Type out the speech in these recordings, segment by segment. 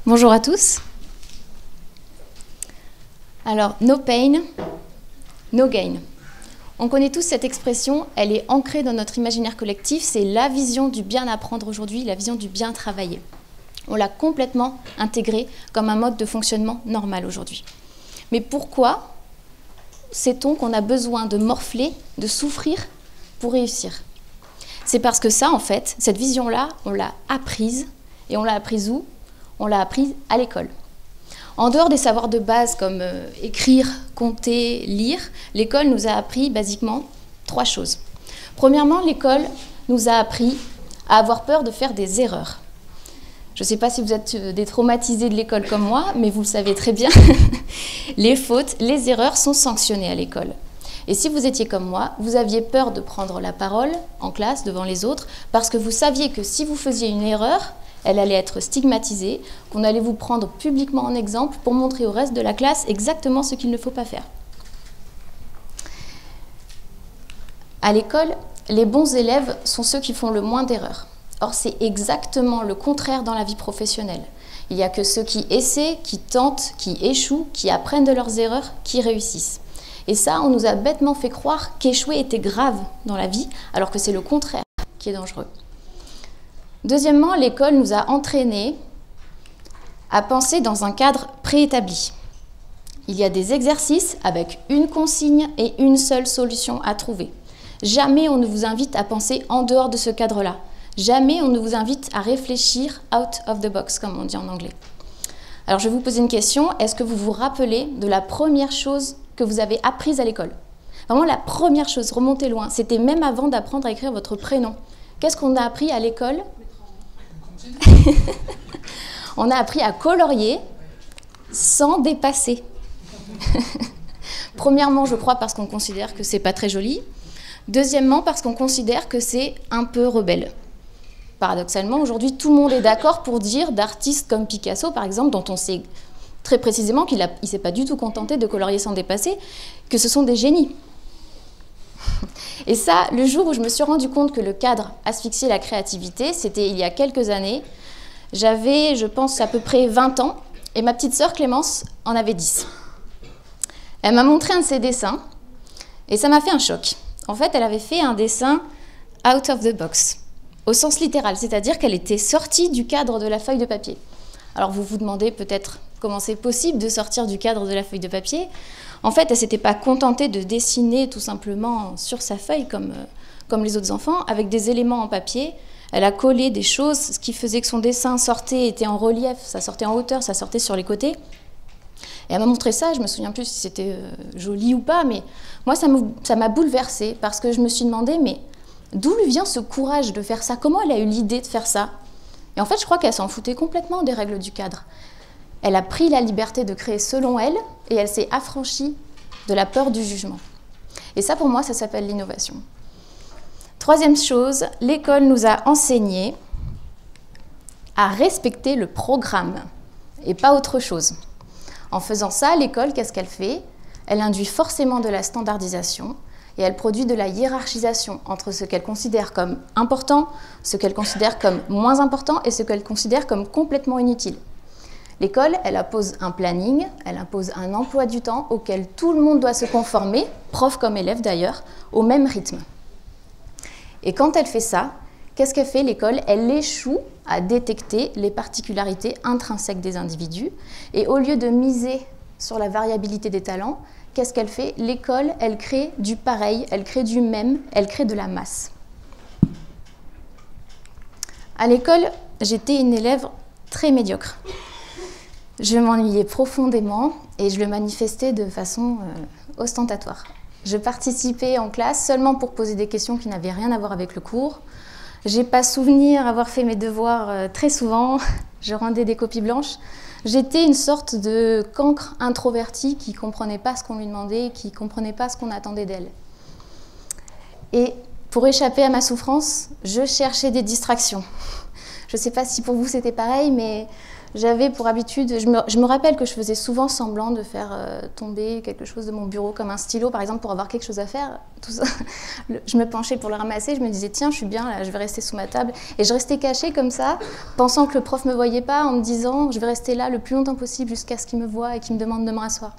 Bonjour à tous. Alors, no pain, no gain. On connaît tous cette expression, elle est ancrée dans notre imaginaire collectif, c'est la vision du bien apprendre aujourd'hui, la vision du bien travailler. On l'a complètement intégrée comme un mode de fonctionnement normal aujourd'hui. Mais pourquoi sait-on qu'on a besoin de morfler, de souffrir pour réussir? C'est parce que ça, en fait, cette vision-là, on l'a apprise. Et on l'a apprise où? On l'a apprise à l'école. En dehors des savoirs de base comme écrire, compter, lire, l'école nous a appris basiquement 3 choses. Premièrement, l'école nous a appris à avoir peur de faire des erreurs. Je ne sais pas si vous êtes des traumatisés de l'école comme moi, mais vous le savez très bien, les fautes, les erreurs sont sanctionnées à l'école. Et si vous étiez comme moi, vous aviez peur de prendre la parole en classe devant les autres parce que vous saviez que si vous faisiez une erreur, elle allait être stigmatisée, qu'on allait vous prendre publiquement en exemple pour montrer au reste de la classe exactement ce qu'il ne faut pas faire. À l'école, les bons élèves sont ceux qui font le moins d'erreurs. Or, c'est exactement le contraire dans la vie professionnelle. Il n'y a que ceux qui essaient, qui tentent, qui échouent, qui apprennent de leurs erreurs, qui réussissent. Et ça, on nous a bêtement fait croire qu'échouer était grave dans la vie, alors que c'est le contraire qui est dangereux. Deuxièmement, l'école nous a entraînés à penser dans un cadre préétabli. Il y a des exercices avec une consigne et une seule solution à trouver. Jamais on ne vous invite à penser en dehors de ce cadre-là. Jamais on ne vous invite à réfléchir out of the box, comme on dit en anglais. Alors je vais vous poser une question. Est-ce que vous vous rappelez de la première chose que vous avez apprise à l'école? Vraiment la première chose, remontez loin. C'était même avant d'apprendre à écrire votre prénom. Qu'est-ce qu'on a appris à l'école? On a appris à colorier sans dépasser. Premièrement, je crois parce qu'on considère que c'est pas très joli. Deuxièmement, parce qu'on considère que c'est un peu rebelle. Paradoxalement, aujourd'hui, tout le monde est d'accord pour dire d'artistes comme Picasso, par exemple, dont on sait très précisément qu'il ne s'est pas du tout contenté de colorier sans dépasser, que ce sont des génies. Et ça, le jour où je me suis rendu compte que le cadre asphyxiait la créativité, c'était il y a quelques années. J'avais, je pense, à peu près 20 ans, et ma petite sœur Clémence en avait 10. Elle m'a montré un de ses dessins, et ça m'a fait un choc. En fait, elle avait fait un dessin out of the box, au sens littéral, c'est-à-dire qu'elle était sortie du cadre de la feuille de papier. Alors vous vous demandez peut-être comment c'est possible de sortir du cadre de la feuille de papier. En fait, elle ne s'était pas contentée de dessiner tout simplement sur sa feuille comme les autres enfants, avec des éléments en papier. Elle a collé des choses, ce qui faisait que son dessin sortait, était en relief, ça sortait en hauteur, ça sortait sur les côtés. Et elle m'a montré ça, je ne me souviens plus si c'était joli ou pas, mais moi ça m'a bouleversée parce que je me suis demandé, mais d'où lui vient ce courage de faire ça? Comment elle a eu l'idée de faire ça? Et en fait, je crois qu'elle s'en foutait complètement des règles du cadre. Elle a pris la liberté de créer selon elle et elle s'est affranchie de la peur du jugement. Et ça, pour moi, ça s'appelle l'innovation. Troisième chose, l'école nous a enseigné à respecter le programme et pas autre chose. En faisant ça, l'école, qu'est-ce qu'elle fait? Elle induit forcément de la standardisation et elle produit de la hiérarchisation entre ce qu'elle considère comme important, ce qu'elle considère comme moins important et ce qu'elle considère comme complètement inutile. L'école, elle impose un planning, elle impose un emploi du temps auquel tout le monde doit se conformer, prof comme élève d'ailleurs, au même rythme. Et quand elle fait ça, qu'est-ce qu'elle fait l'école? Elle échoue à détecter les particularités intrinsèques des individus. Et au lieu de miser sur la variabilité des talents, qu'est-ce qu'elle fait? L'école, elle crée du pareil, elle crée du même, elle crée de la masse. À l'école, j'étais une élève très médiocre. Je m'ennuyais profondément et je le manifestais de façon ostentatoire. Je participais en classe seulement pour poser des questions qui n'avaient rien à voir avec le cours. Je n'ai pas souvenir avoir fait mes devoirs très souvent. Je rendais des copies blanches. J'étais une sorte de cancre introvertie qui ne comprenait pas ce qu'on lui demandait, qui ne comprenait pas ce qu'on attendait d'elle. Et pour échapper à ma souffrance, je cherchais des distractions. Je ne sais pas si pour vous c'était pareil, mais j'avais pour habitude, je me rappelle que je faisais souvent semblant de faire tomber quelque chose de mon bureau, comme un stylo par exemple, pour avoir quelque chose à faire. Tout ça. Je me penchais pour le ramasser, je me disais tiens, je suis bien là, je vais rester sous ma table. Et je restais cachée comme ça, pensant que le prof ne me voyait pas, en me disant je vais rester là le plus longtemps possible jusqu'à ce qu'il me voie et qu'il me demande de me rasseoir.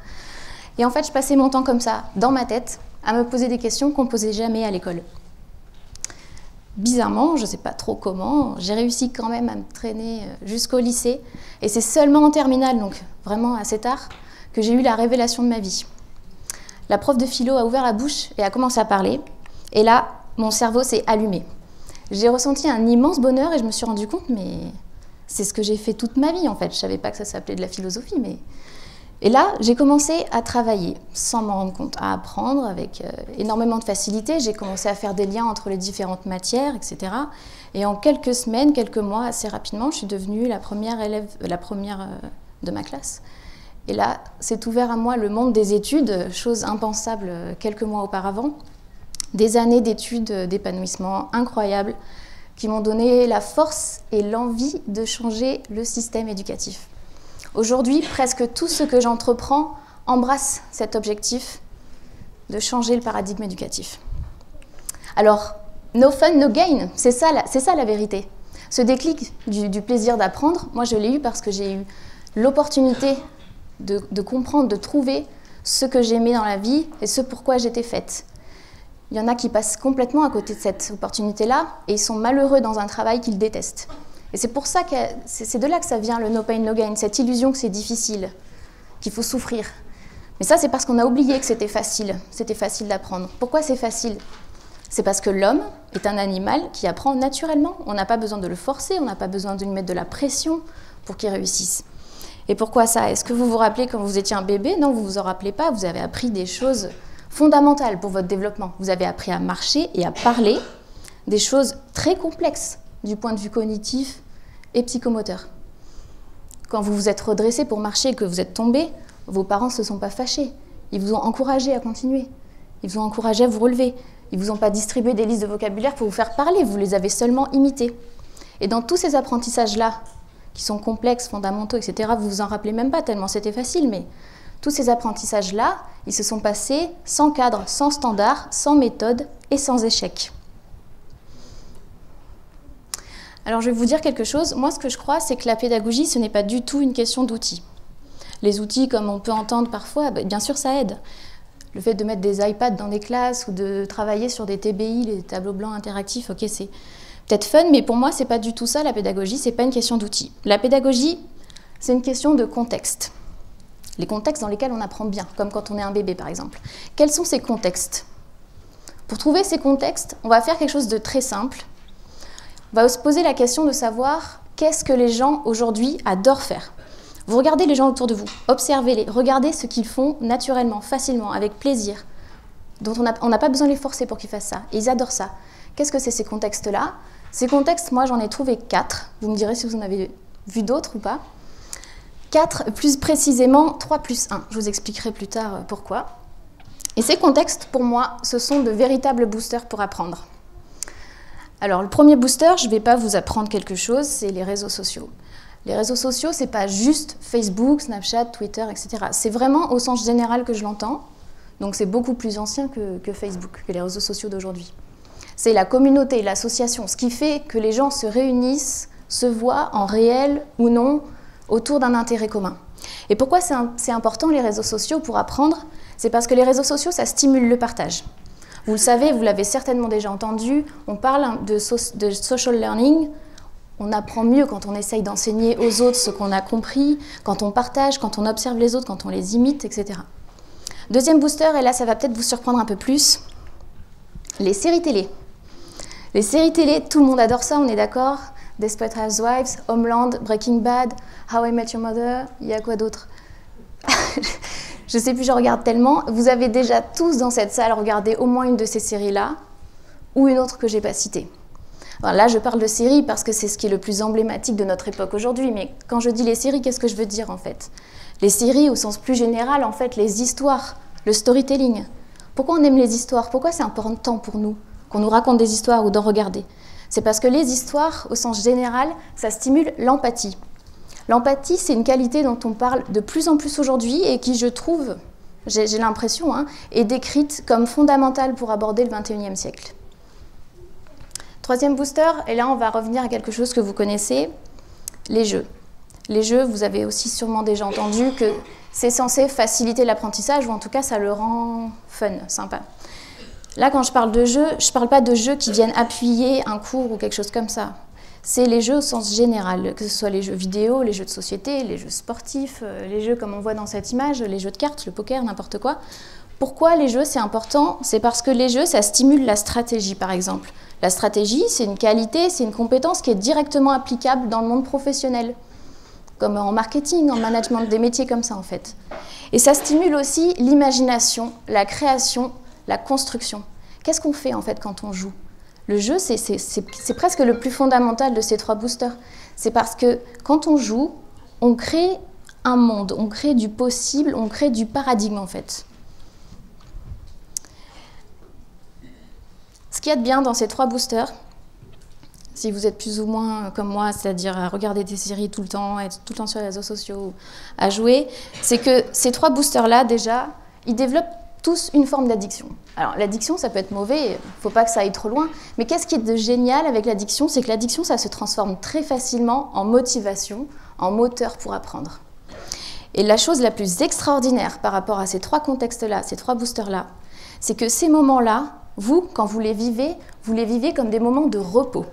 Et en fait, je passais mon temps comme ça, dans ma tête, à me poser des questions qu'on ne posait jamais à l'école. Bizarrement, je ne sais pas trop comment, j'ai réussi quand même à me traîner jusqu'au lycée. Et c'est seulement en terminale, donc vraiment assez tard, que j'ai eu la révélation de ma vie. La prof de philo a ouvert la bouche et a commencé à parler. Et là, mon cerveau s'est allumé. J'ai ressenti un immense bonheur et je me suis rendu compte, mais c'est ce que j'ai fait toute ma vie en fait. Je ne savais pas que ça s'appelait de la philosophie, mais... Et là, j'ai commencé à travailler, sans m'en rendre compte, à apprendre avec énormément de facilité. J'ai commencé à faire des liens entre les différentes matières, etc. Et en quelques semaines, quelques mois, assez rapidement, je suis devenue la première élève, de ma classe. Et là, s'est ouvert à moi le monde des études, chose impensable quelques mois auparavant. Des années d'études, d'épanouissement incroyables, qui m'ont donné la force et l'envie de changer le système éducatif. Aujourd'hui, presque tout ce que j'entreprends embrasse cet objectif de changer le paradigme éducatif. Alors, no fun, no gain, c'est ça la vérité. Ce déclic du plaisir d'apprendre, moi je l'ai eu parce que j'ai eu l'opportunité de comprendre, de trouver ce que j'aimais dans la vie et ce pourquoi j'étais faite. Il y en a qui passent complètement à côté de cette opportunité-là et ils sont malheureux dans un travail qu'ils détestent. Et c'est pour ça que c'est de là que ça vient le no pain, no gain, cette illusion que c'est difficile, qu'il faut souffrir. Mais ça, c'est parce qu'on a oublié que c'était facile d'apprendre. Pourquoi c'est facile? C'est parce que l'homme est un animal qui apprend naturellement. On n'a pas besoin de le forcer, on n'a pas besoin de lui mettre de la pression pour qu'il réussisse. Et pourquoi ça? Est-ce que vous vous rappelez quand vous étiez un bébé? Non, vous ne vous en rappelez pas, vous avez appris des choses fondamentales pour votre développement. Vous avez appris à marcher et à parler, des choses très complexes du point de vue cognitif et psychomoteur. Quand vous vous êtes redressé pour marcher et que vous êtes tombé, vos parents ne se sont pas fâchés. Ils vous ont encouragé à continuer. Ils vous ont encouragé à vous relever. Ils ne vous ont pas distribué des listes de vocabulaire pour vous faire parler. Vous les avez seulement imités. Et dans tous ces apprentissages-là, qui sont complexes, fondamentaux, etc., vous vous en rappelez même pas tellement c'était facile, mais tous ces apprentissages-là, ils se sont passés sans cadre, sans standard, sans méthode et sans échec. Alors je vais vous dire quelque chose, moi ce que je crois c'est que la pédagogie ce n'est pas du tout une question d'outils. Les outils comme on peut entendre parfois, bien sûr ça aide. Le fait de mettre des iPads dans des classes ou de travailler sur des TBI, les tableaux blancs interactifs, ok c'est peut-être fun, mais pour moi c'est pas du tout ça la pédagogie, c'est pas une question d'outils. La pédagogie c'est une question de contexte. Les contextes dans lesquels on apprend bien, comme quand on est un bébé par exemple. Quels sont ces contextes? Pour trouver ces contextes, on va faire quelque chose de très simple. On va se poser la question de savoir qu'est-ce que les gens aujourd'hui adorent faire. Vous regardez les gens autour de vous, observez-les, regardez ce qu'ils font naturellement, facilement, avec plaisir, dont on n'a pas besoin de les forcer pour qu'ils fassent ça. Et ils adorent ça. Qu'est-ce que c'est ces contextes-là? Ces contextes, moi j'en ai trouvé 4. Vous me direz si vous en avez vu d'autres ou pas. 4, plus précisément 3 plus 1. Je vous expliquerai plus tard pourquoi. Et ces contextes, pour moi, ce sont de véritables boosters pour apprendre. Alors, le premier booster, je ne vais pas vous apprendre quelque chose, c'est les réseaux sociaux. Les réseaux sociaux, ce n'est pas juste Facebook, Snapchat, Twitter, etc. C'est vraiment au sens général que je l'entends. Donc, c'est beaucoup plus ancien que Facebook, que les réseaux sociaux d'aujourd'hui. C'est la communauté, l'association, ce qui fait que les gens se réunissent, se voient en réel ou non, autour d'un intérêt commun. Et pourquoi c'est important les réseaux sociaux pour apprendre? C'est parce que les réseaux sociaux, ça stimule le partage. Vous le savez, vous l'avez certainement déjà entendu, on parle de social learning, on apprend mieux quand on essaye d'enseigner aux autres ce qu'on a compris, quand on partage, quand on observe les autres, quand on les imite, etc. Deuxième booster, et là ça va peut-être vous surprendre un peu plus, les séries télé. Les séries télé, tout le monde adore ça, on est d'accord? Desperate Housewives, Homeland, Breaking Bad, How I Met Your Mother, il y a quoi d'autre? Je ne sais plus, je regarde tellement. Vous avez déjà tous dans cette salle regardé au moins une de ces séries-là, ou une autre que je n'ai pas citée. Alors là, je parle de séries parce que c'est ce qui est le plus emblématique de notre époque aujourd'hui, mais quand je dis les séries, qu'est-ce que je veux dire en fait? Les séries au sens plus général, en fait, les histoires, le storytelling. Pourquoi on aime les histoires? Pourquoi c'est important pour nous qu'on nous raconte des histoires ou d'en regarder? C'est parce que les histoires, au sens général, ça stimule l'empathie. L'empathie, c'est une qualité dont on parle de plus en plus aujourd'hui et qui, je trouve, j'ai l'impression, hein, est décrite comme fondamentale pour aborder le XXIe siècle. Troisième booster, et là on va revenir à quelque chose que vous connaissez, les jeux. Les jeux, vous avez aussi sûrement déjà entendu que c'est censé faciliter l'apprentissage, ou en tout cas ça le rend fun, sympa. Là, quand je parle de jeux, je ne parle pas de jeux qui viennent appuyer un cours ou quelque chose comme ça. C'est les jeux au sens général, que ce soit les jeux vidéo, les jeux de société, les jeux sportifs, les jeux comme on voit dans cette image, les jeux de cartes, le poker, n'importe quoi. Pourquoi les jeux, c'est important? C'est parce que les jeux, ça stimule la stratégie, par exemple. La stratégie, c'est une qualité, c'est une compétence qui est directement applicable dans le monde professionnel, comme en marketing, en management, des métiers comme ça, en fait. Et ça stimule aussi l'imagination, la création, la construction. Qu'est-ce qu'on fait, en fait, quand on joue? Le jeu, c'est presque le plus fondamental de ces trois boosters. C'est parce que quand on joue, on crée un monde, on crée du possible, on crée du paradigme, en fait. Ce qu'il y a de bien dans ces trois boosters, si vous êtes plus ou moins comme moi, c'est-à-dire à regarder des séries tout le temps, être tout le temps sur les réseaux sociaux, à jouer, c'est que ces trois boosters-là, déjà, ils développent tous une forme d'addiction. Alors l'addiction, ça peut être mauvais, il ne faut pas que ça aille trop loin, mais qu'est-ce qui est de génial avec l'addiction? C'est que l'addiction, ça se transforme très facilement en motivation, en moteur pour apprendre. Et la chose la plus extraordinaire par rapport à ces trois contextes-là, ces trois boosters-là, c'est que ces moments-là, vous, quand vous les vivez comme des moments de repos.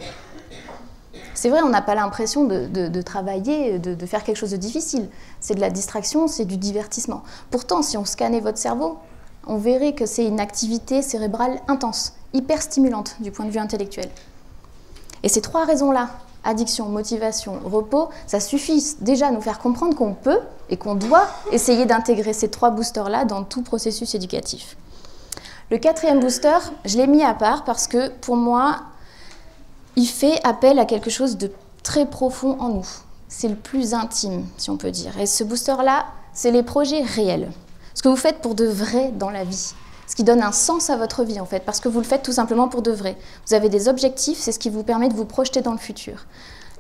C'est vrai, on n'a pas l'impression de travailler, de faire quelque chose de difficile. C'est de la distraction, c'est du divertissement. Pourtant, si on scannait votre cerveau, on verrait que c'est une activité cérébrale intense, hyper stimulante du point de vue intellectuel. Et ces trois raisons-là, addiction, motivation, repos, ça suffit déjà à nous faire comprendre qu'on peut et qu'on doit essayer d'intégrer ces trois boosters-là dans tout processus éducatif. Le quatrième booster, je l'ai mis à part parce que, pour moi, il fait appel à quelque chose de très profond en nous. C'est le plus intime, si on peut dire. Et ce booster-là, c'est les projets réels. Ce que vous faites pour de vrai dans la vie. Ce qui donne un sens à votre vie, en fait, parce que vous le faites tout simplement pour de vrai. Vous avez des objectifs, c'est ce qui vous permet de vous projeter dans le futur.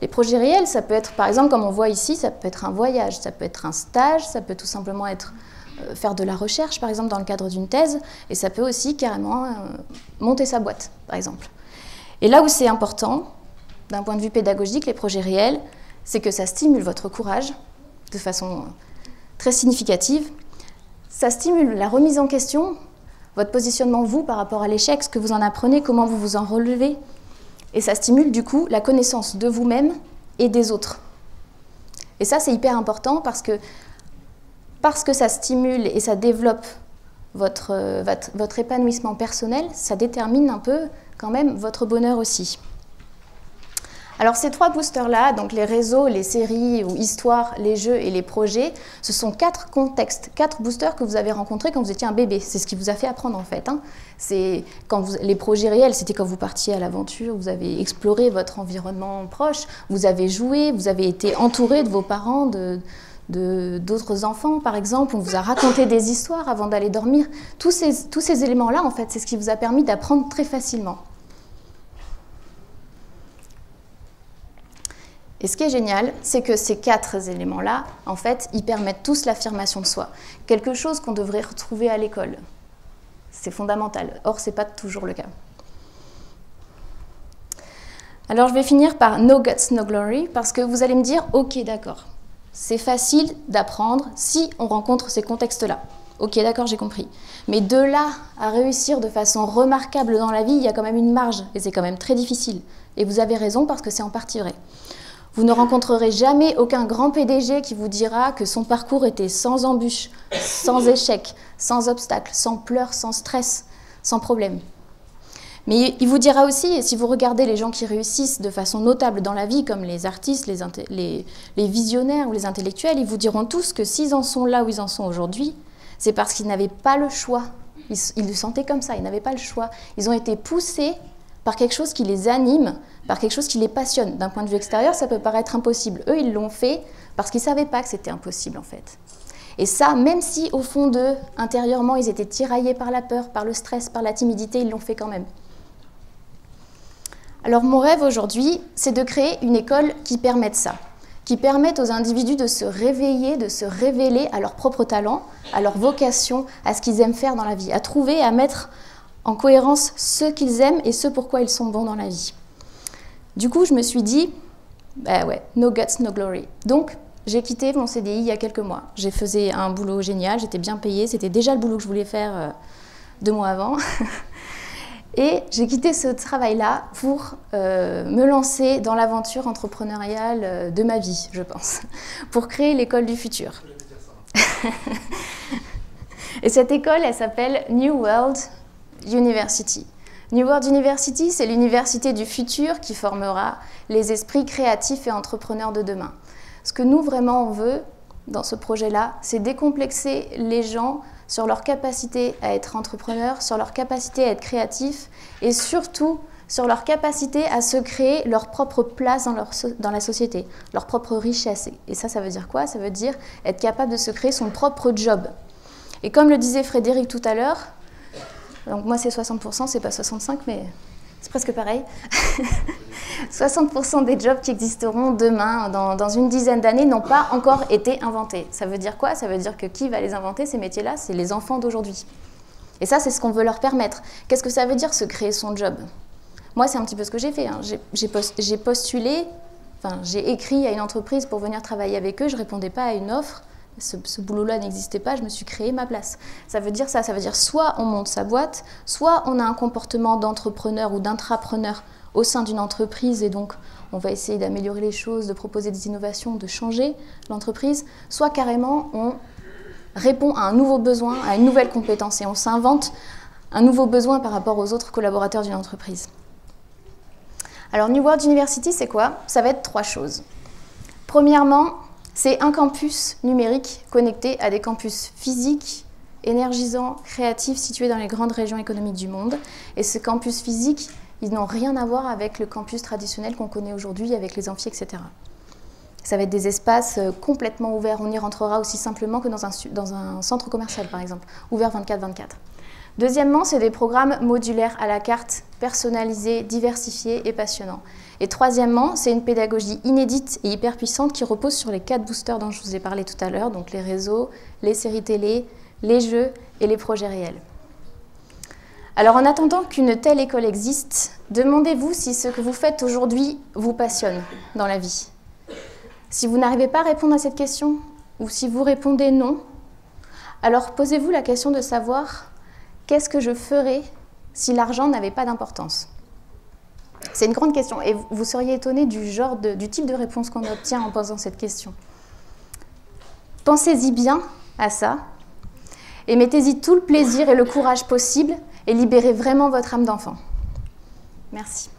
Les projets réels, ça peut être, par exemple, comme on voit ici, ça peut être un voyage, ça peut être un stage, ça peut tout simplement être faire de la recherche, par exemple, dans le cadre d'une thèse, et ça peut aussi carrément monter sa boîte, par exemple. Et là où c'est important, d'un point de vue pédagogique, les projets réels, c'est que ça stimule votre courage de façon très significative. Ça stimule la remise en question, votre positionnement, vous, par rapport à l'échec, ce que vous en apprenez, comment vous vous en relevez. Et ça stimule, du coup, la connaissance de vous-même et des autres. Et ça, c'est hyper important parce que ça stimule et ça développe votre épanouissement personnel, ça détermine un peu quand même votre bonheur aussi. Alors ces trois boosters-là, donc les réseaux, les séries ou histoires, les jeux et les projets, ce sont 4 contextes, 4 boosters que vous avez rencontrés quand vous étiez un bébé. C'est ce qui vous a fait apprendre en fait. Hein. Les projets réels, c'était quand vous partiez à l'aventure, vous avez exploré votre environnement proche, vous avez joué, vous avez été entouré de vos parents, d'autres enfants par exemple, on vous a raconté des histoires avant d'aller dormir. Tous ces éléments-là, en fait, c'est ce qui vous a permis d'apprendre très facilement. Et ce qui est génial, c'est que ces 4 éléments-là, en fait, ils permettent tous l'affirmation de soi. Quelque chose qu'on devrait retrouver à l'école. C'est fondamental. Or, ce n'est pas toujours le cas. Alors, je vais finir par No Guts, No Glory, parce que vous allez me dire, ok, d'accord, c'est facile d'apprendre si on rencontre ces contextes-là. Ok, d'accord, j'ai compris. Mais de là à réussir de façon remarquable dans la vie, il y a quand même une marge, et c'est quand même très difficile. Et vous avez raison, parce que c'est en partie vrai. Vous ne rencontrerez jamais aucun grand PDG qui vous dira que son parcours était sans embûches, sans échecs, sans obstacles, sans pleurs, sans stress, sans problème. Mais il vous dira aussi, et si vous regardez les gens qui réussissent de façon notable dans la vie, comme les artistes, les visionnaires ou les intellectuels, ils vous diront tous que s'ils en sont là où ils en sont aujourd'hui, c'est parce qu'ils n'avaient pas le choix. Ils le sentaient comme ça, ils n'avaient pas le choix. Ils ont été poussés par quelque chose qui les anime, par quelque chose qui les passionne. D'un point de vue extérieur, ça peut paraître impossible. Eux, ils l'ont fait parce qu'ils ne savaient pas que c'était impossible, en fait. Et ça, même si, au fond d'eux, intérieurement, ils étaient tiraillés par la peur, par le stress, par la timidité, ils l'ont fait quand même. Alors, mon rêve aujourd'hui, c'est de créer une école qui permette ça. qui permettent aux individus de se réveiller, de se révéler à leur propre talent, à leur vocation, à ce qu'ils aiment faire dans la vie, à trouver, à mettre en cohérence ce qu'ils aiment et ce pourquoi ils sont bons dans la vie. Du coup, je me suis dit, bah ouais, no guts, no glory. Donc, j'ai quitté mon CDI il y a quelques mois. J'ai fait un boulot génial, j'étais bien payée, c'était déjà le boulot que je voulais faire 2 mois avant. Et j'ai quitté ce travail-là pour me lancer dans l'aventure entrepreneuriale de ma vie, je pense, pour créer l'école du futur. Et cette école, elle s'appelle New World University. New World University, c'est l'université du futur qui formera les esprits créatifs et entrepreneurs de demain. Ce que nous, vraiment, on veut dans ce projet-là, c'est décomplexer les gens sur leur capacité à être entrepreneurs, sur leur capacité à être créatifs et surtout sur leur capacité à se créer leur propre place dans la société, leur propre richesse. Et ça veut dire quoi? Ça veut dire être capable de se créer son propre job. Et comme le disait Frédéric tout à l'heure, donc moi c'est 60%, c'est pas 65%, mais c'est presque pareil. 60% des jobs qui existeront demain, dans une dizaine d'années, n'ont pas encore été inventés. Ça veut dire quoi? Ça veut dire que qui va les inventer, ces métiers-là? C'est les enfants d'aujourd'hui. Et ça, c'est ce qu'on veut leur permettre. Qu'est-ce que ça veut dire, se créer son job? Moi, c'est un petit peu ce que j'ai fait. Hein. J'ai postulé, enfin, j'ai écrit à une entreprise pour venir travailler avec eux, je ne répondais pas à une offre. Ce boulot-là n'existait pas, je me suis créé ma place. Ça veut dire ça, ça veut dire soit on monte sa boîte, soit on a un comportement d'entrepreneur ou d'intrapreneur au sein d'une entreprise et donc on va essayer d'améliorer les choses, de proposer des innovations, de changer l'entreprise, soit carrément on répond à un nouveau besoin, à une nouvelle compétence et on s'invente un nouveau besoin par rapport aux autres collaborateurs d'une entreprise. Alors New World University, c'est quoi? Ça va être 3 choses. Premièrement, c'est un campus numérique connecté à des campus physiques, énergisants, créatifs, situés dans les grandes régions économiques du monde. Et ce campus physique, ils n'ont rien à voir avec le campus traditionnel qu'on connaît aujourd'hui, avec les amphis, etc. Ça va être des espaces complètement ouverts. On y rentrera aussi simplement que dans un centre commercial, par exemple, ouvert 24/24. Deuxièmement, c'est des programmes modulaires à la carte, personnalisés, diversifiés et passionnants. Et troisièmement, c'est une pédagogie inédite et hyper puissante qui repose sur les 4 boosters dont je vous ai parlé tout à l'heure, donc les réseaux, les séries télé, les jeux et les projets réels. Alors en attendant qu'une telle école existe, demandez-vous si ce que vous faites aujourd'hui vous passionne dans la vie. Si vous n'arrivez pas à répondre à cette question, ou si vous répondez non, alors posez-vous la question de savoir qu'est-ce que je ferais si l'argent n'avait pas d'importance? C'est une grande question et vous seriez étonné du type de réponse qu'on obtient en posant cette question. Pensez-y bien à ça et mettez-y tout le plaisir et le courage possible et libérez vraiment votre âme d'enfant. Merci.